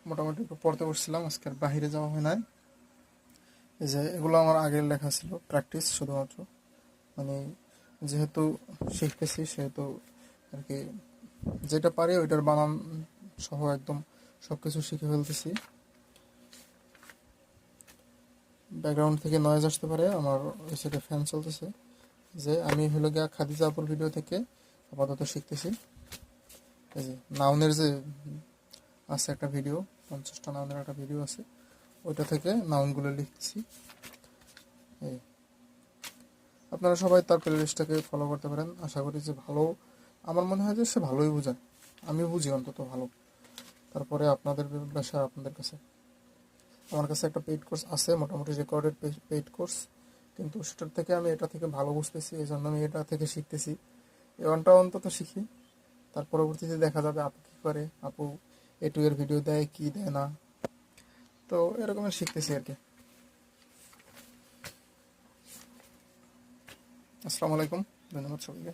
মোটামুটি একটু পড়তে বসছিলাম, আজকে আর বাইরে যাওয়া হয় নাই। এই যে এগুলো আমার আগের লেখা ছিল, প্র্যাকটিস শুধুমাত্র, মানে যেহেতু শিখতেছি সেহেতু আর কি যেটা পারি ওইটার বানান সহ একদম সব কিছু শিখে ফেলতেছি। ব্যাকগ্রাউন্ড থেকে নয়েজ আসতে পারে, আমার ওই সাইডে ফ্যান চলতেছে। যে আমি হলো গিয়া খাদিজা আপুর ভিডিও থেকে আপাতত শিখতেছি। এই যে নাউনের যে আছে একটা ভিডিও, 50টা নাউনের একটা ভিডিও আছে, ওইটা থেকে নাউনগুলো লিখতেছি। এই আপনারা সবাই তার প্লেলিস্টটাকে ফলো করতে পারেন, আশা করি যে ভালো, আমার মনে হয় যে সে ভালোই বোঝায়, আমি বুঝি অন্তত ভালো। তারপরে আপনাদের বাসা আপনাদের কাছে, আমার কাছে একটা পেইড কোর্স আছে, মোটামুটি রেকর্ডেড পেইড কোর্স, কিন্তু সেটার থেকে আমি এটা থেকে ভালো বুঝতেছি, এই জন্য আমি এটা থেকে শিখতেছি। এই ওয়ানটা অন্তত শিখি, তার পরবর্তীতে দেখা যাবে আপু কী করে, আপু A2 এর ভিডিও দেয় কি দেয় না, তো এরকমের শিখতেছি আর কি। আসসালামু আলাইকুম, ধন্যবাদ সবাইকে।